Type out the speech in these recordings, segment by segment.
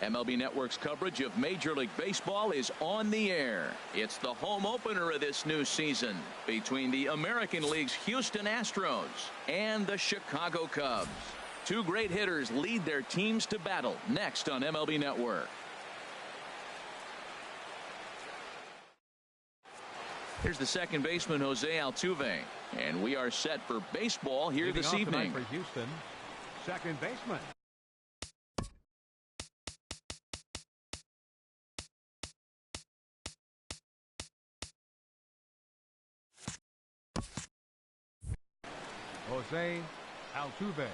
MLB Network's coverage of Major League Baseball is on the air. It's the home opener of this new season between the American League's Houston Astros and the Chicago Cubs. Two great hitters lead their teams to battle next on MLB Network. Here's the second baseman, Jose Altuve, and we are set for baseball here this evening. For Houston, second baseman. Jose Altuve.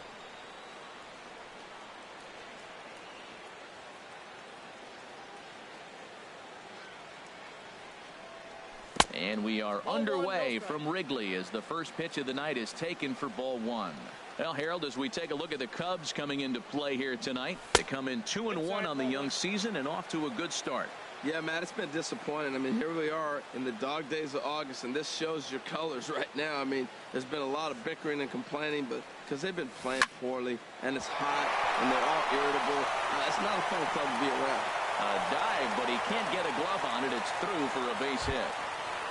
And we are underway from Wrigley as the first pitch of the night is taken for ball one. Well, Harold, as we take a look at the Cubs coming into play here tonight, they come in 2-1 on the young season and off to a good start. Yeah, Matt, it's been disappointing. I mean, here we are in the dog days of August, and this shows your colors right now. I mean, there's been a lot of bickering and complaining, but because they've been playing poorly, and it's hot, and they're all irritable. It's not a fun club to be around. A dive, but he can't get a glove on it. It's through for a base hit.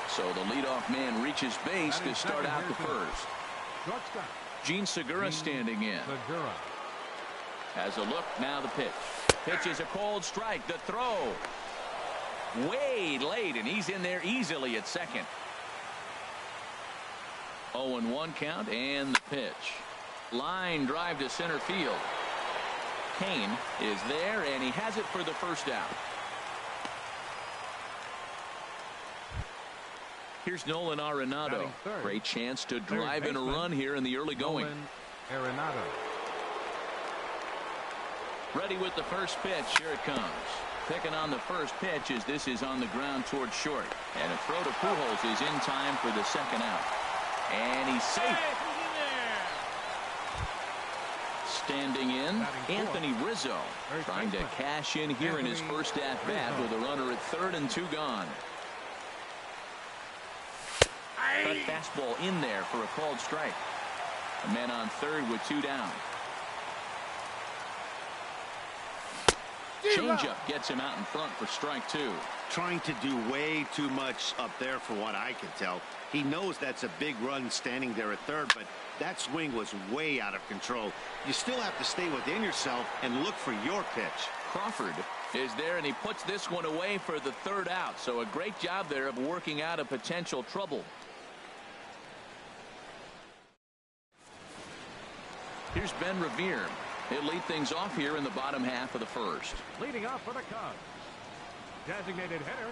So the leadoff man reaches base to start out the first. Gene Segura standing in. Has a look, now the pitch. Pitch is a cold strike. The throw. Way late, and he's in there easily at second. 0-1 count, and the pitch. Line drive to center field. Kane is there, and he has it for the first out. Here's Nolan Arenado. Great chance to drive in a run here in the early going. Arenado. Ready with the first pitch. Here it comes. Picking on the first pitch as this is on the ground towards short. And a throw to Pujols is in time for the second out. And he's safe. Standing in, Anthony Rizzo trying to cash in here in his first at-bat with a runner at third and 2 gone. Cut fastball in there for a called strike. A man on third with 2 down. Changeup gets him out in front for strike 2. Trying to do way too much up there for what I can tell. He knows that's a big run standing there at third, but that swing was way out of control. You still have to stay within yourself and look for your pitch. Crawford is there, and he puts this one away for the third out. So a great job there of working out a potential trouble. Here's Ben Revere. He'll lead things off here in the bottom half of the first. Leading off for the Cubs, designated hitter,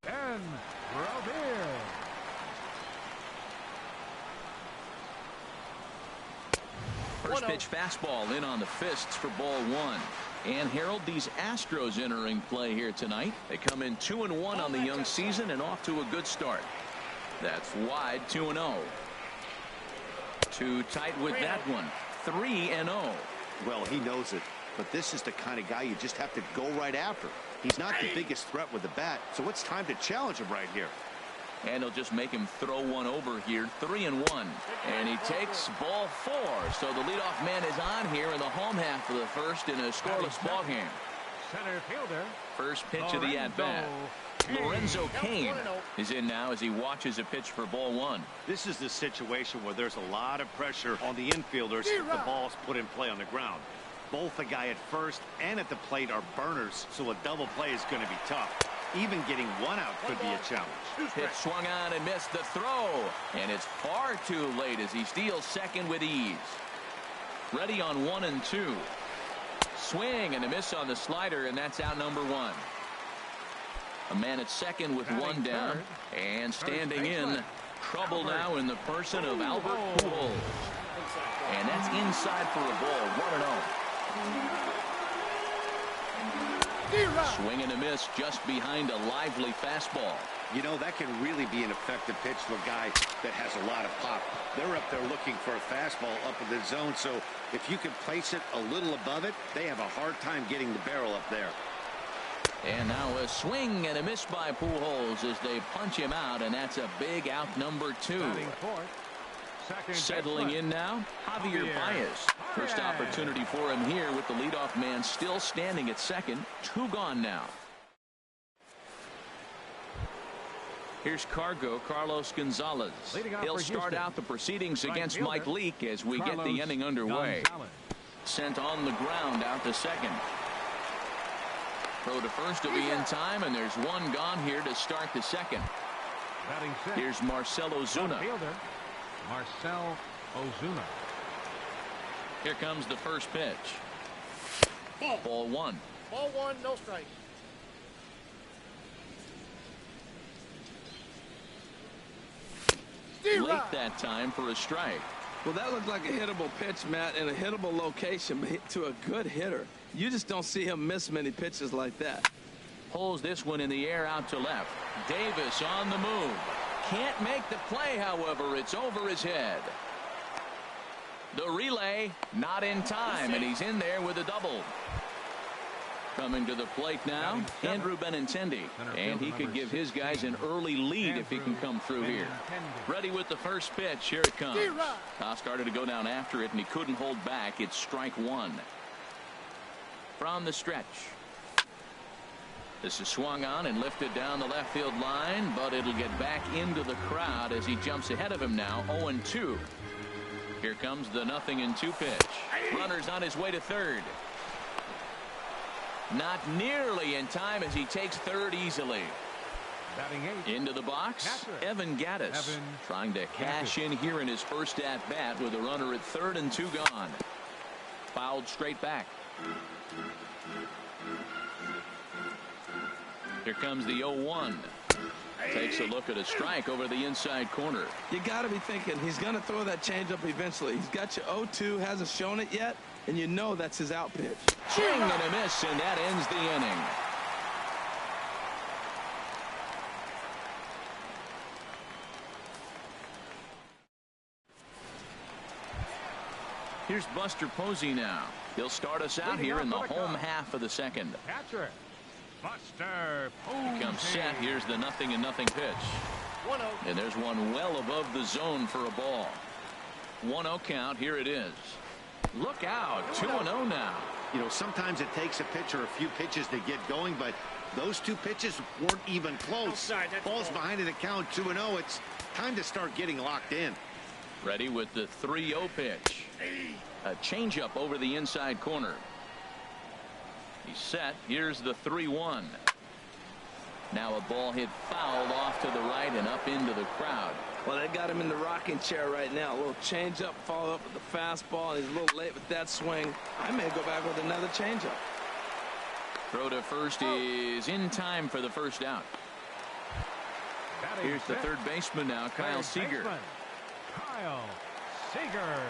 Ben Revere. First pitch fastball in on the fists for ball one. And Harold, these Astros entering play here tonight. They come in 2-1 on the young season and off to a good start. That's wide, 2-0. Too tight with that one. 3-0. Well, he knows it, but this is the kind of guy you just have to go right after. He's not the biggest threat with the bat, so it's time to challenge him right here. And he'll just make him throw one over here. 3-1. And he takes ball 4. So the leadoff man is on here in the home half of the first in a scoreless ball game. Center fielder. First pitch of the at-bat. Lorenzo Cain is in now as he watches a pitch for ball 1. This is the situation where there's a lot of pressure on the infielders if the ball's put in play on the ground. Both the guy at first and at the plate are burners, so a double play is going to be tough. Even getting one out could be a challenge. Pitch swung on and missed the throw. And it's far too late as he steals second with ease. Ready on 1 and 2. Swing and a miss on the slider, and that's out number 1. A man at second with 1 down. And standing in, trouble now in the person of Albert Pujols. And that's inside for a ball, 1-0. Swing and a miss just behind a lively fastball. You know, that can really be an effective pitch to a guy that has a lot of pop. They're up there looking for a fastball up in the zone, so if you can place it a little above it, they have a hard time getting the barrel up there. And now a swing and a miss by Pujols as they punch him out, and that's a big out number 2. Settling in now, Javier Baez. First opportunity for him here with the leadoff man still standing at second. 2 gone now. Here's Carlos Gonzalez. He'll start out the proceedings against Mike Leake as we get the inning underway. Sent on the ground out to second. Throw to first to be in time, and there's 1 gone here to start the second. Here's Marcell Ozuna. Marcell Ozuna. Here comes the first pitch. Ball 1. Ball 1, no strike. Late that time for a strike. Well, that looked like a hittable pitch, Matt, in a hittable location, but to a good hitter. You just don't see him miss many pitches like that. Pulls this one in the air out to left. Davis on the move. Can't make the play, however. It's over his head. The relay not in time, and he's in there with a double. Coming to the plate now, Andrew Benintendi, and he could give his guys an early lead if he can come through here. Ready with the first pitch. Here it comes. Started to go down after it, and he couldn't hold back. It's strike 1. From the stretch. This is swung on and lifted down the left field line, but it'll get back into the crowd as he jumps ahead of him now. 0-2. Here comes the 0-2 pitch. Runner's on his way to third. Not nearly in time as he takes third easily. Into the box, Evan Gattis trying to cash in here in his first at bat with a runner at third and 2 gone. Fouled straight back. Here comes the 0-1. Takes a look at a strike over the inside corner. You got to be thinking he's going to throw that changeup eventually. He's got you 0-2, hasn't shown it yet, and you know that's his out pitch. Swing and a miss, and that ends the inning. Here's Buster Posey now. He'll start us out here in the home half of the second. Catcher Buster Posey. He comes set. Here's the 0-0 pitch. 1-0. And there's one well above the zone for a ball. 1-0 count. Here it is. Look out. 2-0 now. You know, sometimes it takes a pitcher a few pitches to get going, but those 2 pitches weren't even close. Ball's behind in the count. 2-0. It's time to start getting locked in. Ready with the 3-0 pitch. A changeup over the inside corner. He's set. Here's the 3-1. Now a ball hit foul off to the right and up into the crowd. Well, they got him in the rocking chair right now. A little changeup, follow up with the fastball, and he's a little late with that swing. I may go back with another changeup. Throw to first is in time for the first out. Here's the third baseman now, Kyle Seager. Kyle Seager.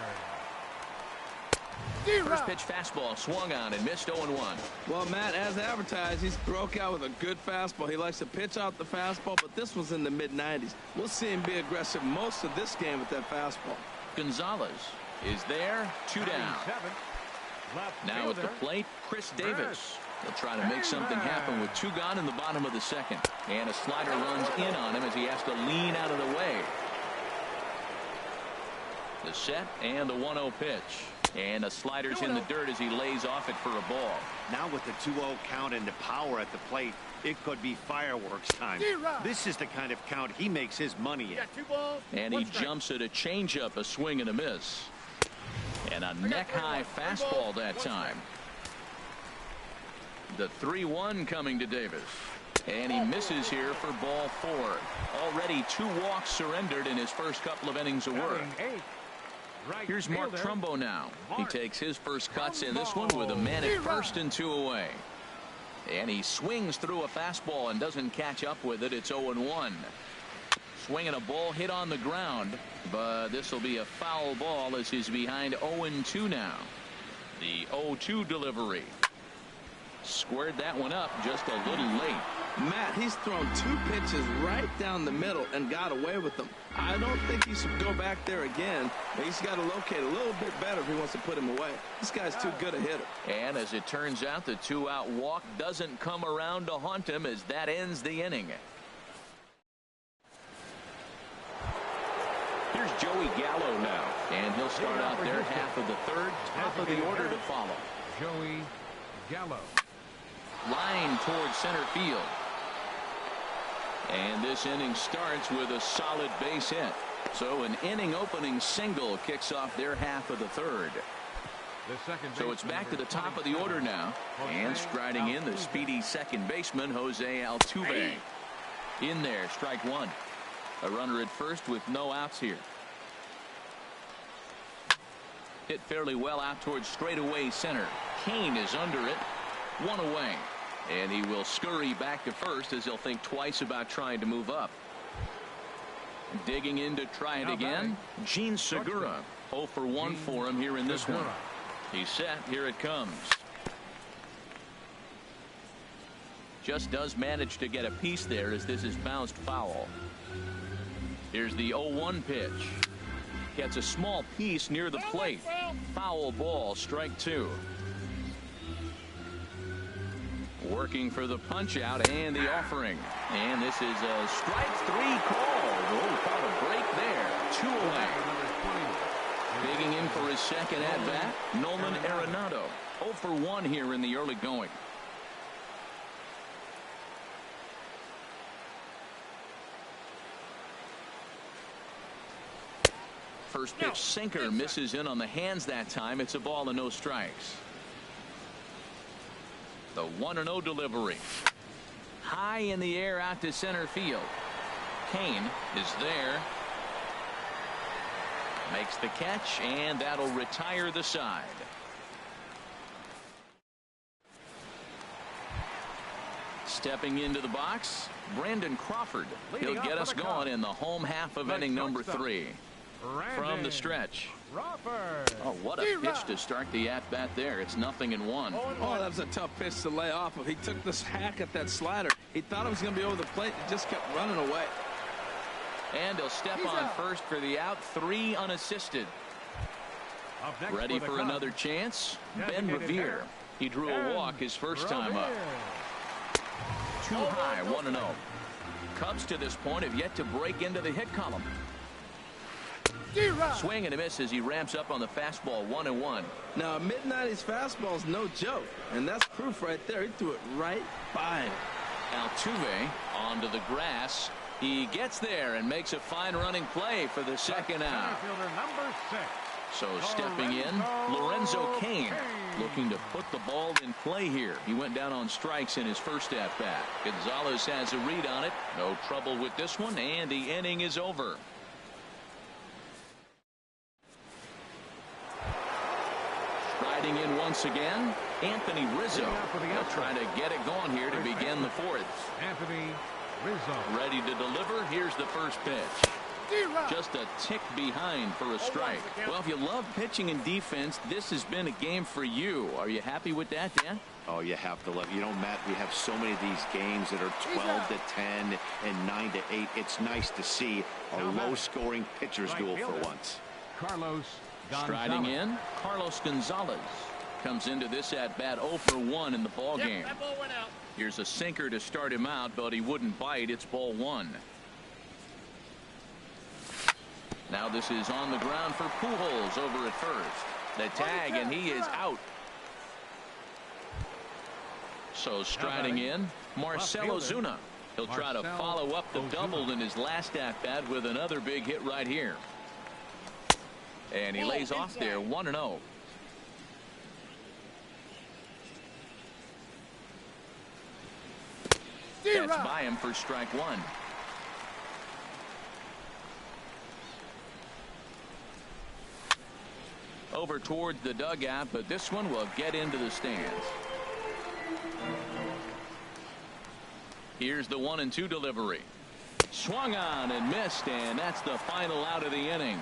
First pitch fastball swung on and missed. 0-1. Well, Matt, as advertised, he's broke out with a good fastball. He likes to pitch out the fastball, but this was in the mid-90s. We'll see him be aggressive most of this game with that fastball. Gonzalez is there. 2 down. Now at the plate, Chris Davis. He'll try to make something happen with 2 gone in the bottom of the second. And a slider runs in on him as he has to lean out of the way. The set and the 1-0 pitch. And a slider's in the dirt as he lays off it for a ball. Now with the 2-0 count and the power at the plate, it could be fireworks time. This is the kind of count he makes his money in. And he jumps at a changeup, a swing and a miss. And a neck-high fastball that time. The 3-1 coming to Davis. And he misses here for ball 4. Already 2 walks surrendered in his first couple of innings of work. Here's Mark Trumbo now. He takes his first cuts in this one with a man at first and 2 away. And he swings through a fastball and doesn't catch up with it. It's 0-1. Swinging a ball hit on the ground, but this will be a foul ball as he's behind 0-2 now. The 0-2 delivery. Squared that one up just a little late. Matt, he's thrown 2 pitches right down the middle and got away with them. I don't think he should go back there again. He's got to locate a little bit better if he wants to put him away. This guy's too good a hitter. And as it turns out, the 2-out walk doesn't come around to haunt him as that ends the inning. Here's Joey Gallo now, and he'll start out their half of the third, top of the order to follow. Joey Gallo. Line towards center field. And this inning starts with a solid base hit. So an inning opening single kicks off their half of the third. So it's back to the top of the order now. And striding in the speedy second baseman, Jose Altuve. In there, strike one. A runner at first with no outs here. Hit fairly well out towards straightaway center. Kane is under it. One away. And he will scurry back to first as he'll think twice about trying to move up. Digging in to try it again. Gene Segura. 0 for 1 for him here in this one. He's set. Here it comes. Just does manage to get a piece there as this is bounced foul. Here's the 0-1 pitch. Gets a small piece near the plate. Foul ball, strike 2. Working for the punch out and the offering. And this is a strike 3 call. Oh, caught a break there. 2 away. Digging in for his second at bat, Nolan Arenado. 0 for 1 here in the early going. First pitch sinker misses in on the hands that time. It's a ball and no strikes. The 1-0 delivery. High in the air out to center field. Kane is there. Makes the catch, and that'll retire the side. Stepping into the box, Brandon Crawford. He'll get us going in the home half of inning number 3. From the stretch. Oh, what a pitch to start the at-bat there. It's 0-1. Oh, that was a tough pitch to lay off of. He took this hack at that slider. He thought it was going to be over the plate. He just kept running away. And he'll step on first for the out. 3 unassisted. Ready for another chance. Ben Revere. He drew a walk his first time up. Too high. 1-0. Cubs to this point have yet to break into the hit column. Swing and a miss as he ramps up on the fastball. 1-1. Now a mid-90s fastball is no joke, and that's proof right there. He threw it right by him. Altuve onto the grass. He gets there and makes a fine running play for the second out. So stepping in, Lorenzo Cain, looking to put the ball in play here. He went down on strikes in his first at bat. Gonzalez has a read on it. No trouble with this one, and the inning is over. Riding in once again, Anthony Rizzo. He'll try to get it going here to begin the 4th. Anthony Rizzo. Ready to deliver. Here's the first pitch. Just a tick behind for a strike. Well, if you love pitching and defense, this has been a game for you. Are you happy with that, Dan? Oh, you have to love. You know, Matt, we have so many of these games that are 12-10 and 9-8. It's nice to see a low-scoring pitcher's duel for once. Carlos Gonzalez. Striding in, Carlos Gonzalez comes into this at bat 0 for 1 in the ball game. That ball went out. Here's a sinker to start him out, but he wouldn't bite. It's ball 1. Now this is on the ground for Pujols over at first. The tag, and he is out. So striding in, Marcell Ozuna. He'll try to follow up the double in his last at bat with another big hit right here. And he lays off there. 1-0. That's by him for strike 1. Over towards the dugout, but this one will get into the stands. Here's the 1-2 delivery. Swung on and missed, and that's the final out of the inning.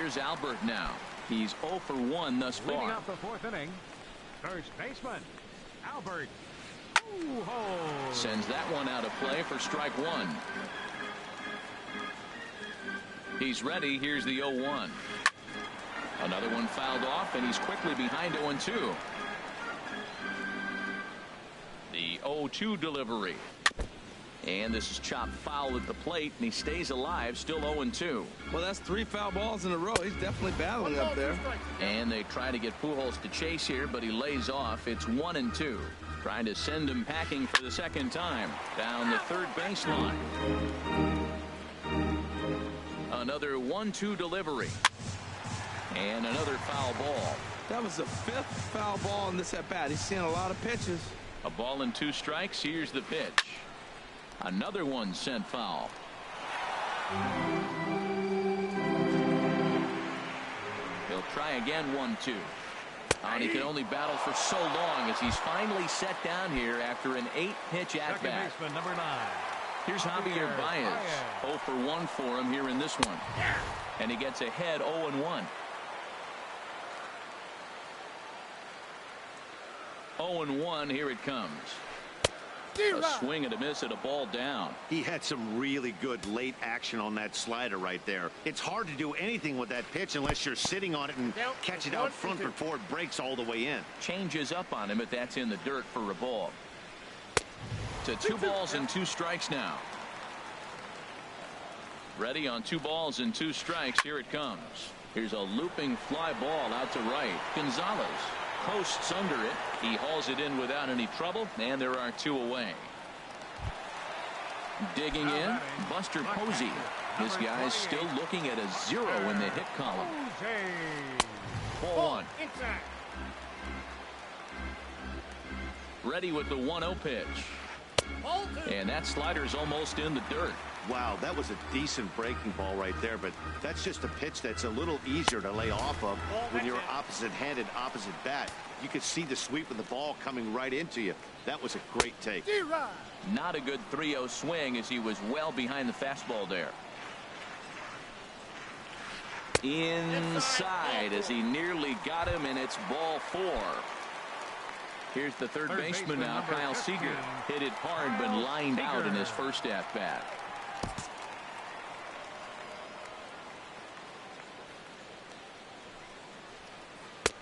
Here's Albert now. He's 0 for 1 thus far. Leading off the 4th inning, first baseman, Albert. Ooh-ho. Sends that one out of play for strike 1. He's ready. Here's the 0-1. Another one fouled off, and he's quickly behind 0-2. The 0-2 delivery. And this is chopped foul at the plate, and he stays alive, still 0-2. Well, that's 3 foul balls in a row. He's definitely battling up there. And they try to get Pujols to chase here, but he lays off. It's 1-2. Trying to send him packing for the second time. Down the third baseline. Another 1-2 delivery. And another foul ball. That was the 5th foul ball in this at-bat. He's seeing a lot of pitches. A ball and 2 strikes. Here's the pitch. Another one sent foul. He'll try again. 1-2. And he can only battle for so long as he's finally set down here after an 8-pitch at-bat. Second baseman, number 9. Here's Javier Baez. 0 for 1 for him here in this one. And he gets ahead 0-1. 0-1. Here it comes. A swing and a miss at a ball down. He had some really good late action on that slider right there. It's hard to do anything with that pitch unless you're sitting on it and catch it out front before it breaks all the way in. Changes up on him, but that's in the dirt for a ball. To 2 balls and 2 strikes now. Ready on 2 balls and 2 strikes. Here it comes. Here's a looping fly ball out to right. Gonzalez posts under it. He hauls it in without any trouble, and there are 2 away. Digging in, Buster Posey. This guy's still looking at a 0 in the hit column. Ball 1. Ready with the 1-0 pitch. And that slider's almost in the dirt. Wow, that was a decent breaking ball right there, but that's just a pitch that's a little easier to lay off of when you're opposite-handed, opposite bat. You could see the sweep of the ball coming right into you. That was a great take. Not a good 3-0 swing as he was well behind the fastball there. Inside as he nearly got him, and it's ball 4. Here's the third baseman now, Kyle Seager. Hit it hard, but lined out in his first at-bat.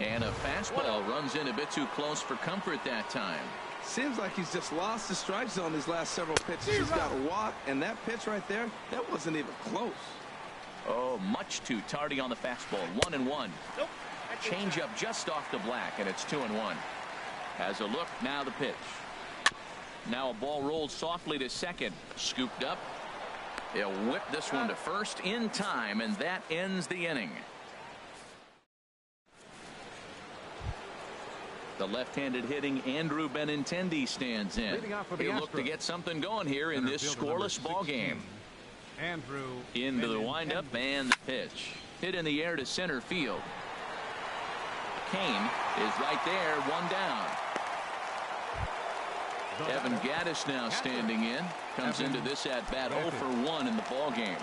And a fastball runs in a bit too close for comfort that time. Seems like he's just lost the strike zone these last several pitches. He's got a walk, and that pitch right there, that wasn't even close. Oh, much too tardy on the fastball. 1-1. Nope. Change up just off the black, and it's 2-1. Has a look, now the pitch. Now a ball rolled softly to second. Scooped up. He'll whip this one to first in time, and that ends the inning. The left-handed hitting Andrew Benintendi stands in. He'll look to get something going here in this scoreless ball game. Andrew into the windup and the pitch. Hit in the air to center field. Kane is right there, 1 down. Evan Gattis now standing in. Comes into this at-bat 0 for 1 in the ball game.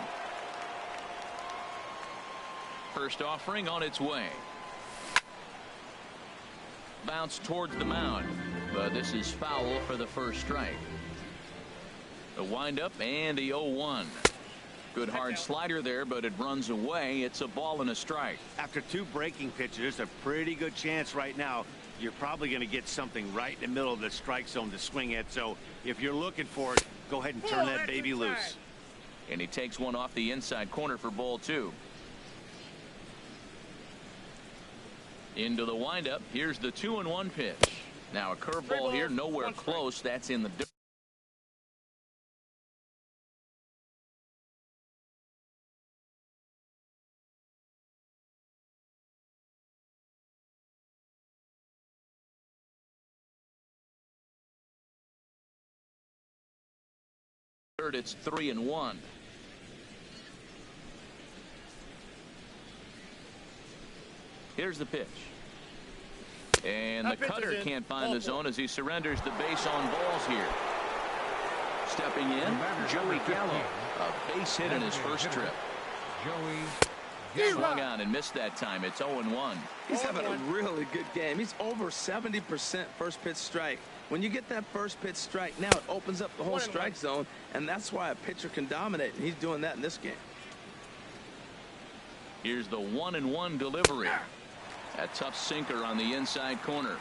First offering on its way. Bounce towards the mound, but this is foul for the first strike. The windup and the 0-1. Good hard slider there, but it runs away. It's a ball and a strike. After 2 breaking pitches, there's a pretty good chance right now you're probably going to get something right in the middle of the strike zone to swing at. So if you're looking for it, go ahead and turn that baby loose. And he takes one off the inside corner for ball 2. Into the windup. Here's the 2-1 pitch. Now a curveball here, nowhere close. That's in the dirt. It's 3-1. Here's the pitch. And the cutter can't find the zone as he surrenders the base on balls here. Stepping in, Joey Gallo. A base hit in his first trip. Joey Swung on and missed that time. It's 0-1. He's having a really good game. He's over 70% first pitch strike. When you get that first pitch strike, now it opens up the whole strike zone, and that's why a pitcher can dominate, and he's doing that in this game. Here's the 1-1 delivery. A tough sinker on the inside corner.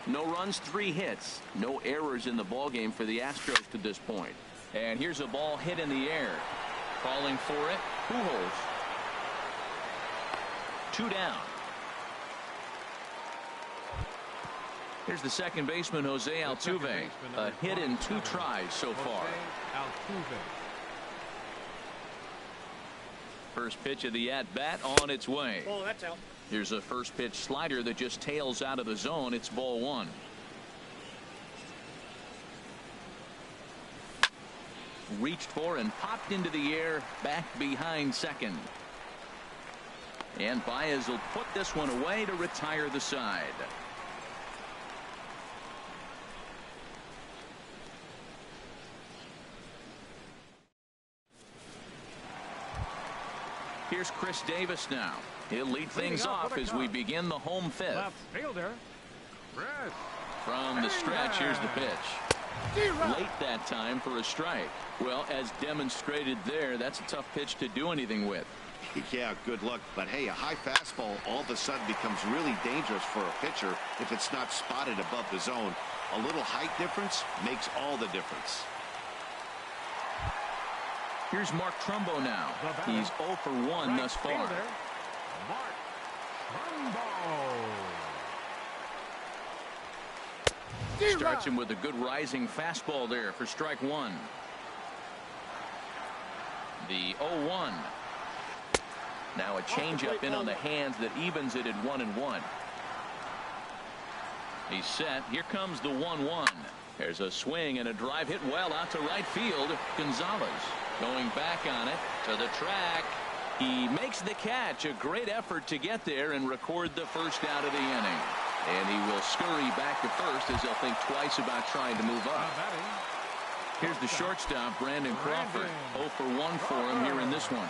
No runs, 3 hits. No errors in the ballgame for the Astros to this point. And here's a ball hit in the air. Calling for it, Pujols. 2 down. Here's the second baseman, Jose Altuve. A hit in 2 tries so far. First pitch of the at-bat on its way. Oh, that's out. Here's a first pitch slider that just tails out of the zone. It's ball 1. Reached for and popped into the air back behind second. And Baez will put this one away to retire the side. Here's Chris Davis now. He'll lead things off as we begin the home 5th. Left fielder, Chris. From the stretch, here's the pitch. Late that time for a strike. Well, as demonstrated there, that's a tough pitch to do anything with. Yeah, good luck. But hey, a high fastball all of a sudden becomes really dangerous for a pitcher if it's not spotted above the zone. A little height difference makes all the difference. Here's Mark Trumbo now. He's 0 for 1 thus far. Mark Trumbo. Starts him with a good rising fastball there for strike 1. The 0-1. Now a changeup in on the hands that evens it at 1-1. He's set. Here comes the 1-1. There's a swing and a drive hit well out to right field. Gonzalez going back on it to the track. He makes the catch. A great effort to get there and record the first out of the inning. And he will scurry back to first as he'll think twice about trying to move up. Here's the shortstop, Brandon Crawford. 0 for 1 for him here in this one.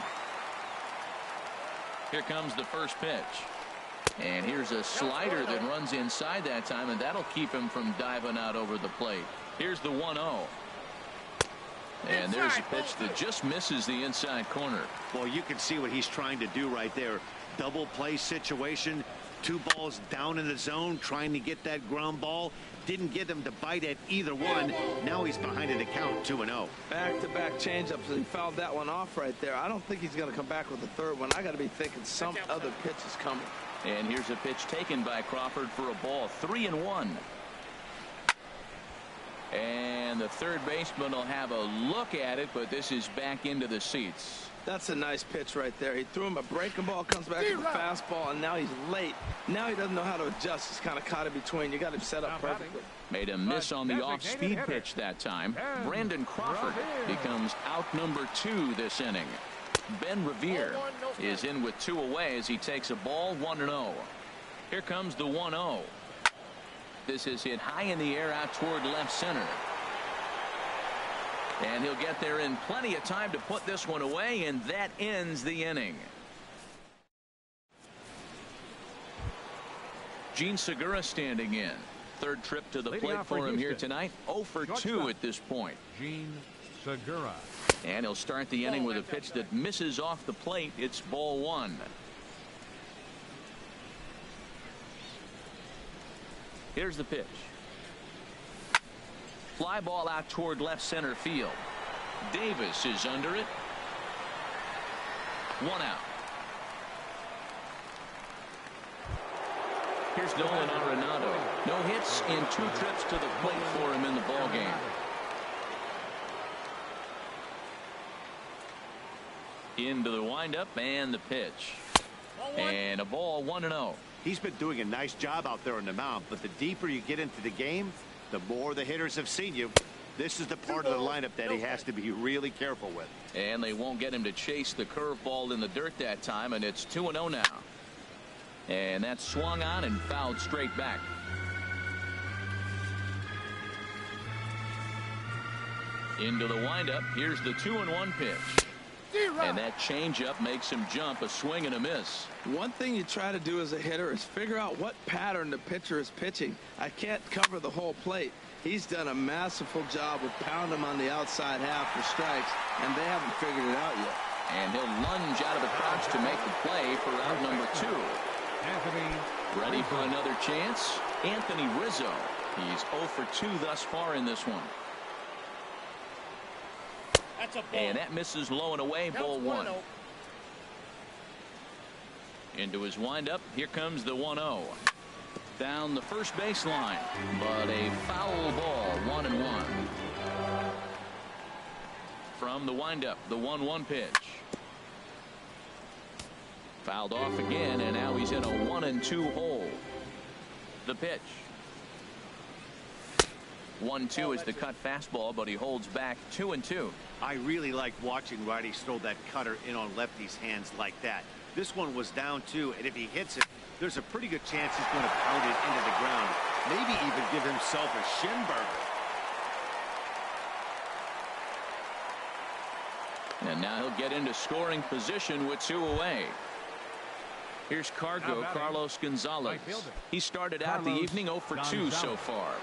Here comes the first pitch. And here's a slider that runs inside that time, and that'll keep him from diving out over the plate. Here's the 1-0. And there's a pitch that just misses the inside corner. Well, you can see what he's trying to do right there. Double play situation. 2 balls down in the zone, trying to get that ground ball. Didn't get him to bite at either one. Now he's behind in the count, 2-0. Back-to-back changeups, and he fouled that one off right there. I don't think he's going to come back with the third one. I got to be thinking some other pitch is coming. And here's a pitch taken by Crawford for a ball. 3-1. And the third baseman will have a look at it, but this is back into the seats. That's a nice pitch right there. He threw him a breaking ball, comes back with a fastball, and now he's late. Now he doesn't know how to adjust. He's kind of caught in between. You got him set up perfectly. Made a miss on the off-speed pitch that time. Brandon Crawford becomes out number 2 this inning. Ben Revere is in with 2 away as he takes a ball 1-0. Here comes the 1-0. This is hit high in the air out toward left center. And he'll get there in plenty of time to put this one away, and that ends the inning. Gene Segura standing in. Third trip to the plate for him here tonight. 0 for 2 at this point. Gene Segura. And he'll start the inning with a pitch that misses off the plate. It's ball 1. Here's the pitch. Fly ball out toward left center field. Davis is under it. 1 out. Here's Nolan Arenado. No hits in 2 trips to the plate for him in the ballgame. Into the windup and the pitch. And a ball 1-0. He's been doing a nice job out there on the mound, but the deeper you get into the game, the more the hitters have seen you. This is the part of the lineup that he has to be really careful with. And they won't get him to chase the curveball in the dirt that time, and it's 2-0 now. And that's swung on and fouled straight back. Into the windup. Here's the 2-1 pitch. And that changeup makes him jump, a swing and a miss. One thing you try to do as a hitter is figure out what pattern the pitcher is pitching. I can't cover the whole plate. He's done a masterful job of pounding him on the outside half for strikes, and they haven't figured it out yet. And he'll lunge out of the crouch to make the play for out number 2. Ready for another chance? Anthony Rizzo. He's 0 for 2 thus far in this one. And that misses low and away, ball 1. Into his windup, here comes the 1-0. Down the first baseline, but a foul ball, 1-1. From the windup, the 1-1 pitch. Fouled off again, and now he's in a 1-2 hole. The pitch. 1-2 is the cut fastball, but he holds back 2-2. I really like watching righties throw that cutter in on lefties' hands like that. This one was down 2, and if he hits it, there's a pretty good chance he's going to pound it into the ground. Maybe even give himself a shin burger. And now he'll get into scoring position with 2 away. Here's Carlos Gonzalez. He started out the evening 0 for 2 so far.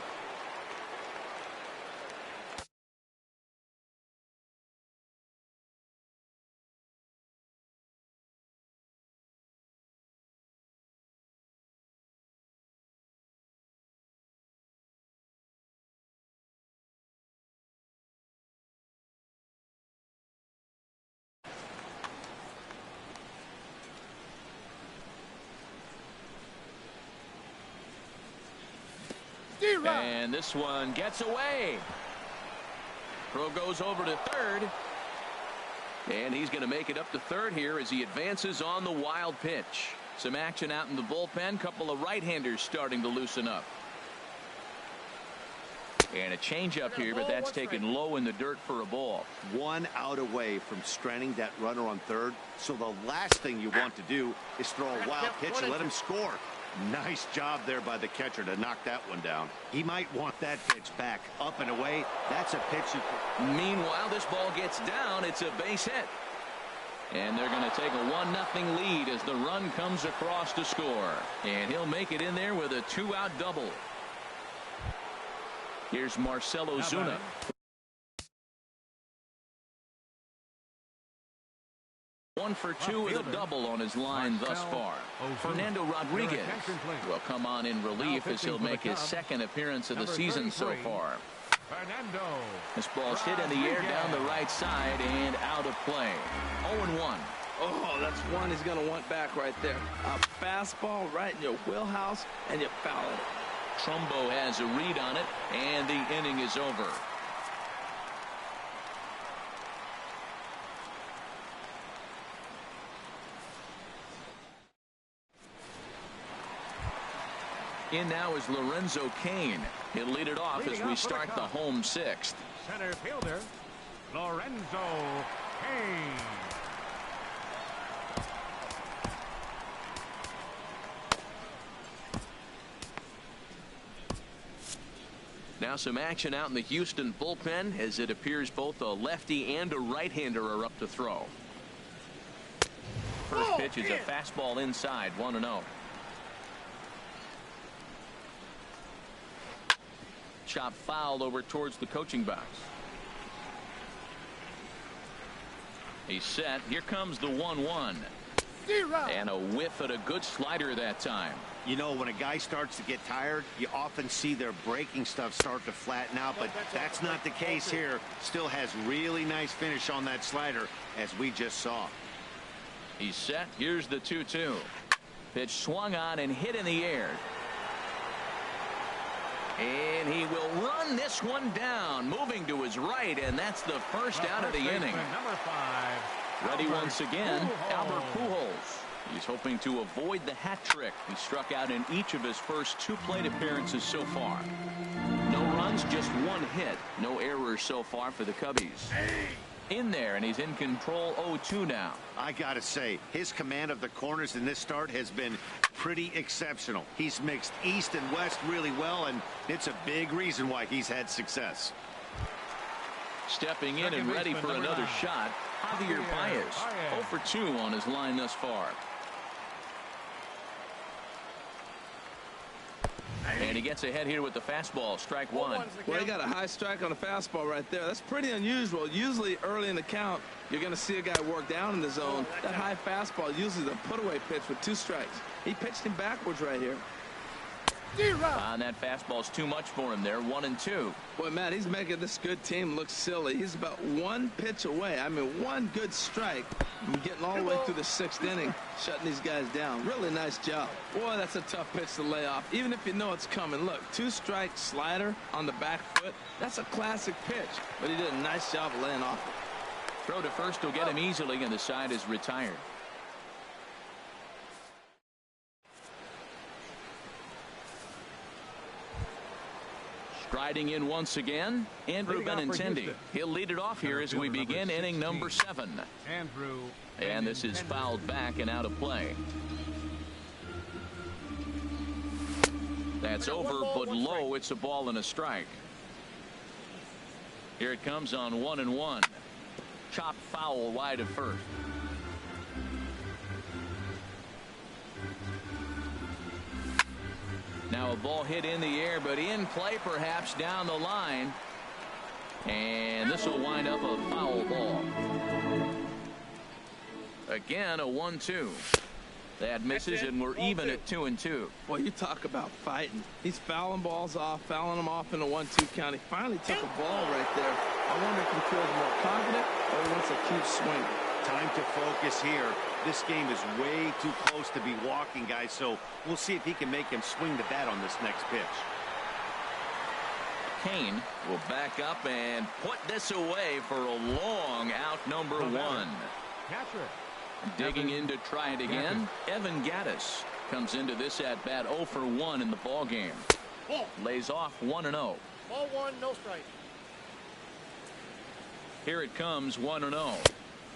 And this one gets away. Throw goes over to third. And he's going to make it up to third here as he advances on the wild pitch. Some action out in the bullpen. Couple of right-handers starting to loosen up. And a changeup here, but that's taken low in the dirt for a ball. 1 out away from stranding that runner on third. So the last thing you want to do is throw a wild pitch and let him score. Nice job there by the catcher to knock that one down. He might want that pitch back up and away. That's a pitch you can... Meanwhile, this ball gets down. It's a base hit. And they're going to take a 1-0 lead as the run comes across to score. And he'll make it in there with a 2-out double. Here's Marcell Ozuna. One for 2 with a double on his line thus far. Fernando Rodriguez will come on in relief as he'll make his second appearance of the season so far. This ball's hit in the air down the right side and out of play. 0-1. Oh, that's one he's going to want back right there. A fastball right in your wheelhouse, and you foul it. Trumbo has a read on it, and the inning is over. In now is Lorenzo Cain. He'll lead it off as we start the home 6th. Center fielder, Lorenzo Cain. Now some action out in the Houston bullpen as it appears both a lefty and a right-hander are up to throw. First pitch is a fastball inside, 1-0. Chop fouled over towards the coaching box. He's set. Here comes the 1-1. And a whiff at a good slider that time. You know, when a guy starts to get tired, you often see their breaking stuff start to flatten out, but that's not the case here. Still has really nice finish on that slider, as we just saw. He's set. Here's the 2-2. Pitch swung on and hit in the air. And he will run this one down, moving to his right, and that's the first out of the inning. Number 5. Ready once again, Albert Pujols. He's hoping to avoid the hat trick. He struck out in each of his first 2 plate appearances so far. No runs, just 1 hit. No errors so far for the Cubbies. In there, and he's in control 0-2 now. I gotta say, his command of the corners in this start has been pretty exceptional. He's mixed east and west really well, and it's a big reason why he's had success. Stepping in and ready for another shot. Javier Baez, 0 for 2 on his line thus far. And he gets ahead here with the fastball, strike one. Well, he got a high strike on the fastball right there. That's pretty unusual. Usually early in the count, you're going to see a guy work down in the zone. That high fastball is usually the put-away pitch with 2 strikes. He pitched him backwards right here. And that fastball's too much for him there, 1-2. Boy, Matt, he's making this good team look silly. He's about 1 pitch away. I mean, 1 good strike from getting all the way through the 6th inning, shutting these guys down. Really nice job. Boy, that's a tough pitch to lay off, even if you know it's coming. Look, 2-strike slider on the back foot. That's a classic pitch, but he did a nice job of laying off it. Throw to first will get him easily, and the side is retired. Striding in once again, Andrew Benintendi. He'll lead it off here as we begin inning number 7. And this is fouled back and out of play. That's over, but low. It's a ball and a strike. Here it comes on 1-1. Chopped foul wide of first. Now a ball hit in the air, but in play perhaps down the line. And this will wind up a foul ball. Again, a 1-2. That misses, and we're even at 2-2. Boy, you talk about fighting. He's fouling balls off, fouling them off in a 1-2 count. He finally took a ball right there. I wonder if he feels more confident or he wants to keep swinging. Time to focus here. This game is way too close to be walking, guys, so we'll see if he can make him swing the bat on this next pitch. Kane will back up and put this away for a long out, number 1. Catcher. Digging in to try it again. Evan Gattis comes into this at bat 0 for 1 in the ball game. Lays off 1-0. Ball 1, no strike. Here it comes, 1-0.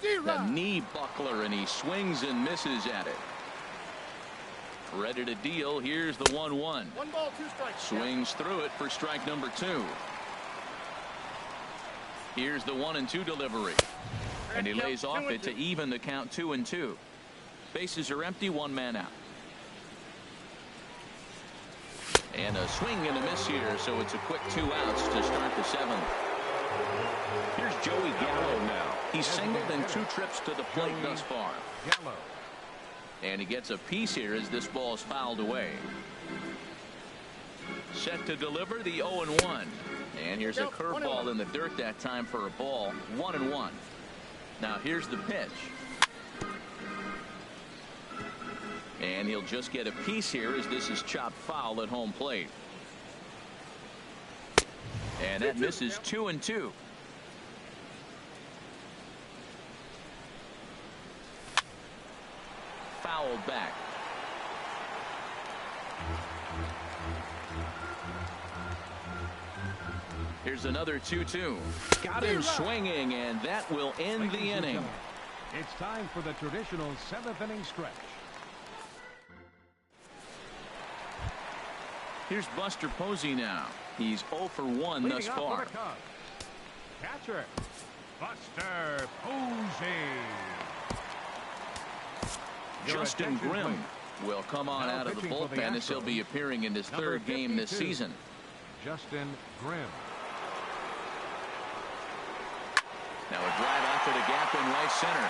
The knee buckler, and he swings and misses at it. Ready to deal. Here's the 1-1. 1 ball, 2 strikes. Swings through it for strike number 2. Here's the 1-2 delivery. And he lays off it to even the count 2-2. Bases are empty, 1 man out. And a swing and a miss here, so it's a quick 2 outs to start the 7th. Here's Joey Gallo now. He's singled in 2 trips to the plate thus far. And he gets a piece here as this ball is fouled away. Set to deliver the 0-1. And here's a curveball in the dirt that time for a ball. 1-1. Now here's the pitch. And he'll just get a piece here as this is chopped foul at home plate. And that misses 2-2. Fouled back. Here's another 2-2. Got him swinging, and that will end the inning. It's time for the traditional 7th inning stretch. Here's Buster Posey now. He's 0 for 1 thus far. Catcher, Buster Posey. Justin Grimm will come on out of the bullpen as he'll be appearing in his 3rd game this season. Justin Grimm. Now a drive out to the gap in right center.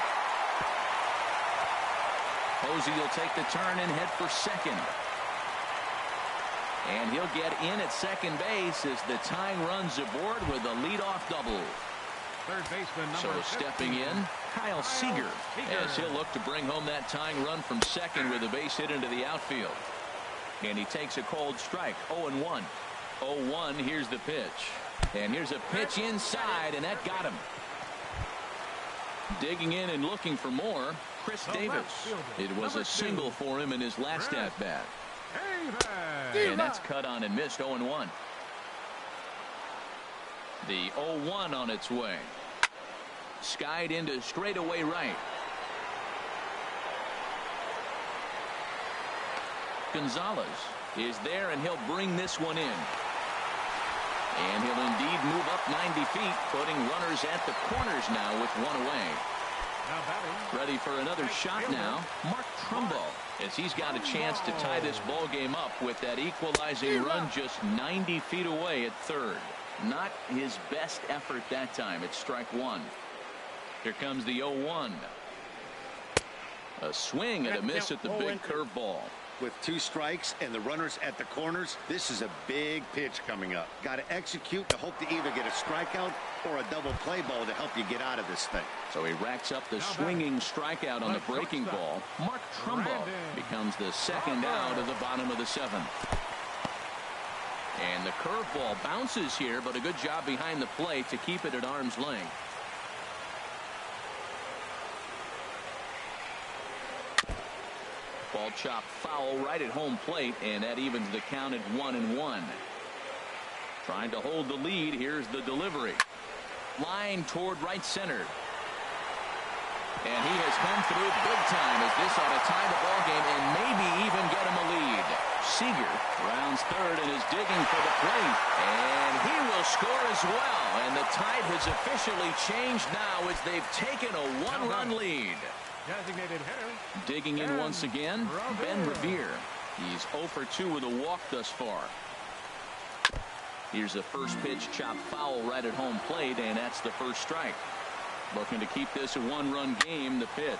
Posey will take the turn and head for second. And he'll get in at second base as the tying runs aboard with a leadoff double. Third baseman So stepping in, Kyle Seager, as he'll look to bring home that tying run from second with a base hit into the outfield. And he takes a cold strike, 0-1. 0-1, here's the pitch. And here's a pitch inside, and that got him. Digging in and looking for more, Chris Davis. It was a single for him in his last at-bat. And that's cut on and missed, 0-1. The 0-1 on its way. Skied into straightaway right. Gonzalez is there, and he'll bring this one in. And he'll indeed move up 90 feet, putting runners at the corners now with 1 away. Now batting. Ready for another shot now. Mark Trumbo, as he's got a chance to tie this ball game up with that equalizing run just 90 feet away at third. Not his best effort that time. It's strike one. Here comes the 0-1. A swing and a miss at the big curveball. With 2 strikes and the runners at the corners, this is a big pitch coming up. Got to execute to hope to either get a strikeout or a double play ball to help you get out of this thing. So he racks up the swinging strikeout on the breaking ball. Mark Trumbo becomes the second out of the bottom of the 7th. And the curveball bounces here, but a good job behind the plate to keep it at arm's length. Ball chopped foul right at home plate, and that evens the count at 1-1. Trying to hold the lead. Here's the delivery. Line toward right center. And he has come through big time as this ought to tie the ball game and maybe even get him a lead. Seager rounds third and is digging for the plate. And he will score as well. And the tide has officially changed now as they've taken a 1-run lead. Designated hitter. Digging in once again, Ben Revere. He's 0 for 2 with a walk thus far. Here's a first pitch chopped foul right at home plate, and that's the first strike. Looking to keep this a 1-run game. The pitch.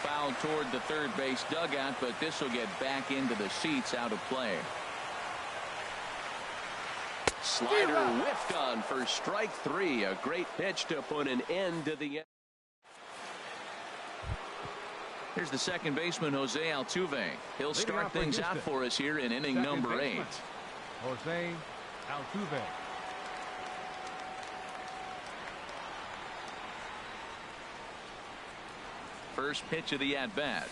Foul toward the third base dugout, but this will get back into the seats, out of play. Slider whiffed on for strike 3. A great pitch to put an end to the. Here's the second baseman, Jose Altuve. He'll start things out for us here in inning number 8. Jose Altuve. First pitch of the at-bat.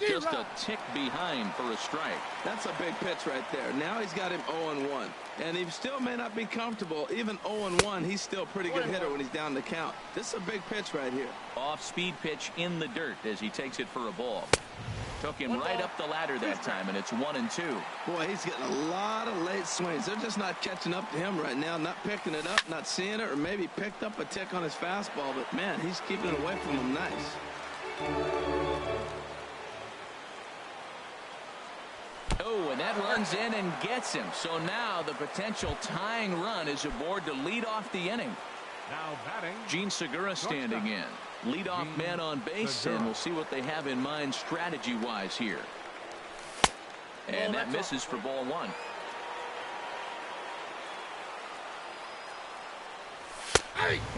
Just a tick behind for a strike. That's a big pitch right there. Now he's got him 0-1. And he still may not be comfortable. Even 0-1, he's still a pretty good hitter when he's down the count. This is a big pitch right here. Off-speed pitch in the dirt as he takes it for a ball. Took him right up the ladder that time, and it's 1-2. Boy, he's getting a lot of late swings. They're just not catching up to him right now, not picking it up, not seeing it, or maybe picked up a tick on his fastball. But, man, he's keeping it away from him nice. Oh, and that runs in and gets him. So now the potential tying run is aboard to lead off the inning. Now batting. Gene Segura standing in. Leadoff man on base, and we'll see what they have in mind strategy-wise here. And that misses for ball 1.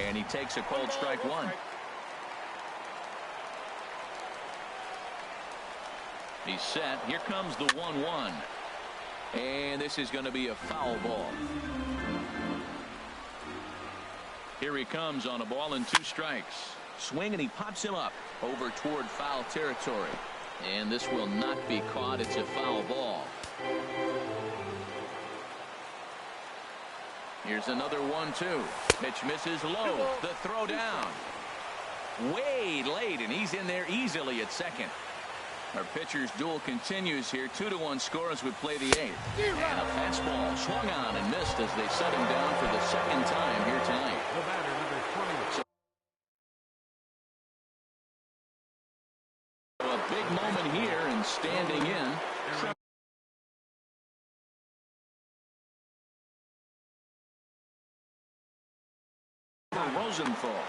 And he takes a cold strike 1. He's set. Here comes the 1-1. And this is going to be a foul ball. Here he comes on a ball and 2 strikes. Swing, and he pops him up over toward foul territory. And this will not be caught. It's a foul ball. Here's another 1-2. Pitch misses low. The throw down. Way late, and he's in there easily at second. Our pitcher's duel continues here. 2-1 score as we play the 8th. And a fastball swung on and missed as they set him down for the second time here tonight. The batter, number 20. So a big moment here, and standing in. Rosenthal.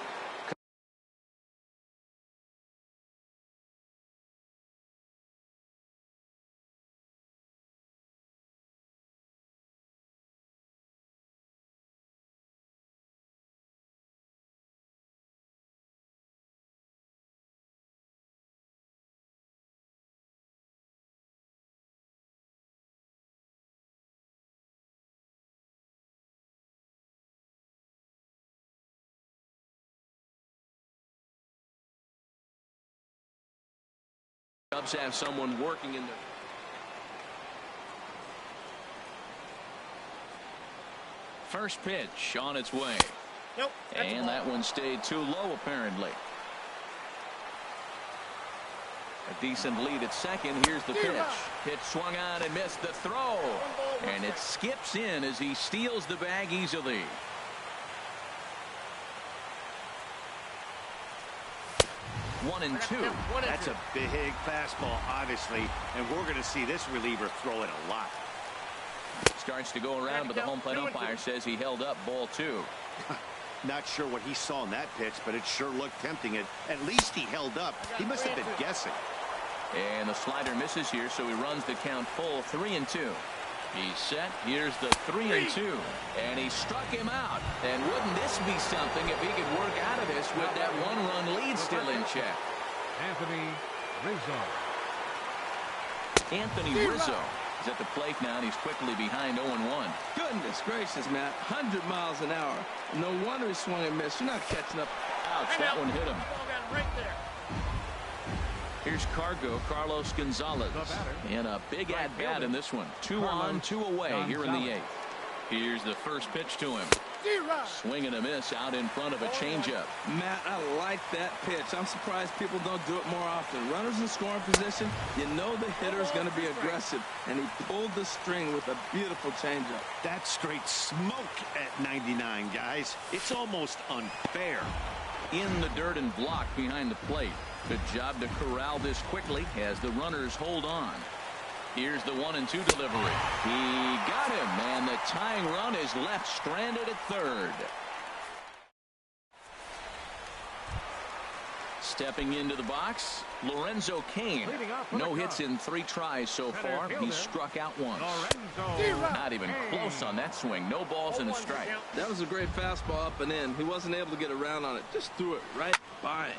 Cubs have someone working in the. First pitch on its way. Nope. And that one stayed too low, apparently. A decent lead at second. Here's the pitch. Pitch swung on and missed the throw. And it skips in as he steals the bag easily. 1-2. That's a big fastball, obviously, and we're going to see this reliever throw it a lot. Starts to go around, but the home plate umpire says he held up ball 2. Not sure what he saw in that pitch, but it sure looked tempting. At least he held up. He must have been guessing. And the slider misses here, so he runs the count full 3-2. He's set. Here's the 3-2. And he struck him out. And wouldn't this be something if he could work out of this with that one-run lead still in check? Anthony Rizzo. Anthony Rizzo is at the plate now, and he's quickly behind 0-1. Goodness gracious, Matt. 100 miles an hour. No wonder he swung and missed. You're not catching up. Ouch, that one hit him. Ball got right there. Here's Carlos Gonzalez. And a big at-bat in this one. 2 on, 2 away here in the 8th. Here's the first pitch to him. Swing and a miss out in front of a changeup. Matt, I like that pitch. I'm surprised people don't do it more often. Runners in scoring position, you know the hitter's going to be aggressive. And he pulled the string with a beautiful changeup. That's straight smoke at 99, guys. It's almost unfair. In the dirt and blocked behind the plate. Good job to corral this quickly as the runners hold on. Here's the 1-2 delivery. He got him, and the tying run is left stranded at third. Stepping into the box, Lorenzo Cain. No hits in 3 tries so far. He's struck out once. Not even close on that swing. No balls and a strike. That was a great fastball up and in. He wasn't able to get around on it. Just threw it right by him.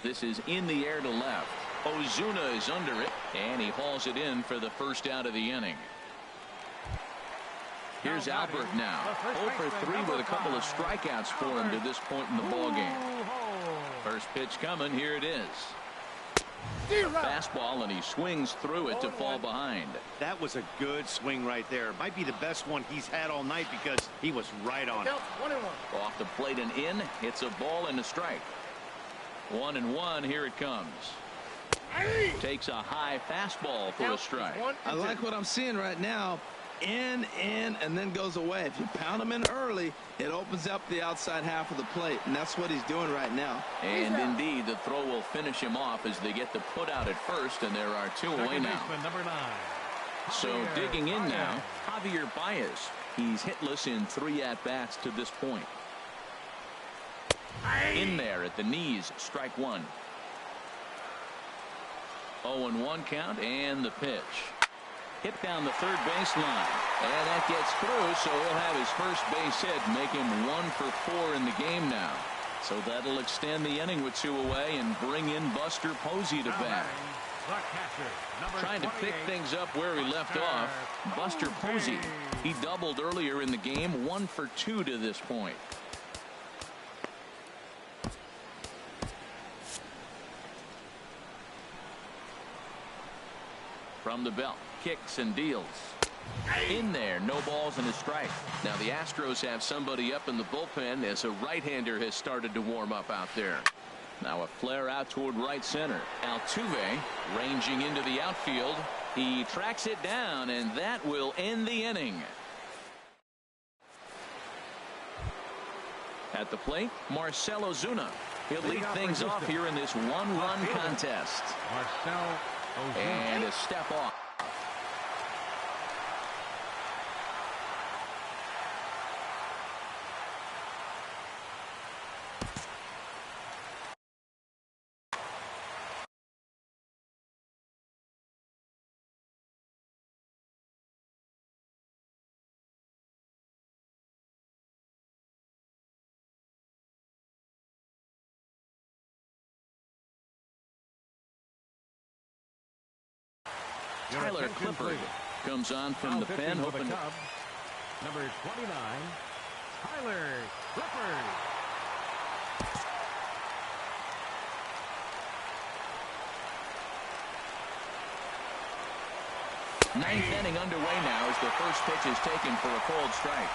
This is in the air to left. Ozuna is under it, and he hauls it in for the first out of the inning. Here's Albert now. 0 for 3 with a couple of strikeouts for him to this point in the ballgame. First pitch coming. Here it is. A fastball, and he swings through it to fall behind. That was a good swing right there. Might be the best one he's had all night because he was right on it. 1-1. Off the plate and in. It's a ball and a strike. 1-1. Here it comes. Takes a high fastball for a strike. I like what I'm seeing right now. In, and then goes away. If you pound him in early, it opens up the outside half of the plate, and that's what he's doing right now. And indeed, the throw will finish him off as they get the put out at first, and there are 2 away now. Number 9. So digging in now, Javier Baez. He's hitless in 3 at-bats to this point. In there at the knees, strike 1. 0-1 count, and the pitch. Hit down the third baseline, and that gets through, so he'll have his first base hit, make him 1 for 4 in the game now. So that'll extend the inning with 2 away and bring in Buster Posey to bat. Trying to pick things up where he left off, Buster Posey. He doubled earlier in the game, 1 for 2 to this point. From the belt, kicks and deals. In there, no balls and a strike. Now the Astros have somebody up in the bullpen as a right-hander has started to warm up out there. Now a flare out toward right center. Altuve ranging into the outfield. He tracks it down, and that will end the inning. At the plate, Marcell Ozuna. He'll lead things off here in this 1-run contest. And a step off. Tyler Clippard comes on from the pen, hoping to... Number 29, Tyler Clippard. Ninth inning underway now as the first pitch is taken for a cold strike.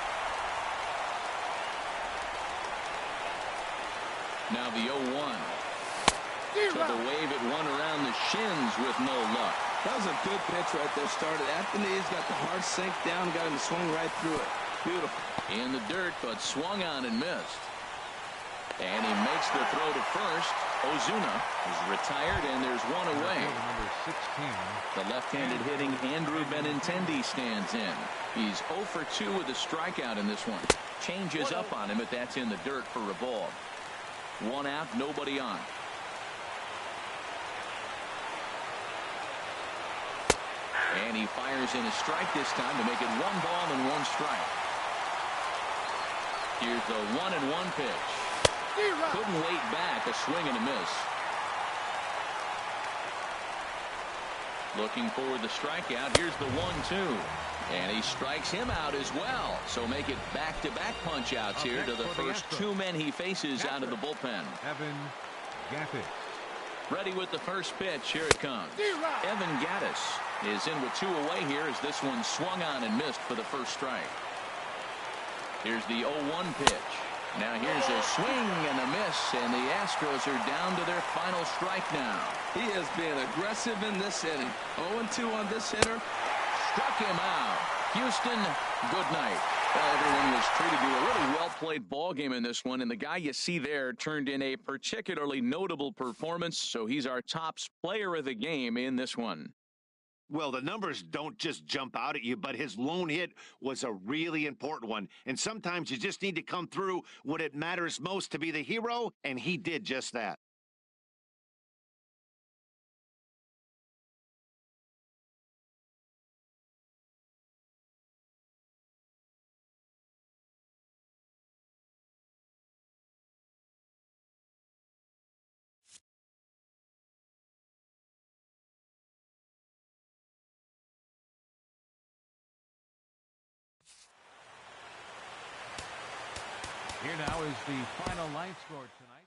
Now the 0-1. So the wave it one around the shins with no luck. That was a good pitch right there. Started at the knees, got the hard sink down, got him to swing right through it. Beautiful. In the dirt, but swung on and missed. And he makes the throw to first. Ozuna is retired, and there's one away. Number 16. The left-handed hitting Andrew Benintendi stands in. He's 0 for 2 with a strikeout in this one. Changes up on him, but that's in the dirt for a ball. 1 out, nobody on. And he fires in a strike this time to make it 1 ball and 1 strike. Here's the 1-1 pitch. Couldn't wait back, a swing and a miss. Looking for the strikeout. Here's the 1-2. And he strikes him out as well. So make it back-to-back punch-outs here to the first 2 men he faces out of the bullpen. Evan Gattis. Ready with the first pitch. Here it comes. Evan Gattis is in with 2 away here as this one swung on and missed for the first strike. Here's the 0-1 pitch. Now here's a swing and a miss, and the Astros are down to their final strike now. He is being aggressive in this inning. 0-2 on this hitter. Struck him out. Houston, good night. Well, everyone was treated to a really well-played ball game in this one, and the guy you see there turned in a particularly notable performance, so he's our top player of the game in this one. Well, the numbers don't just jump out at you, but his lone hit was a really important one. And sometimes you just need to come through when it matters most to be the hero, and he did just that. Here now is the final line score tonight.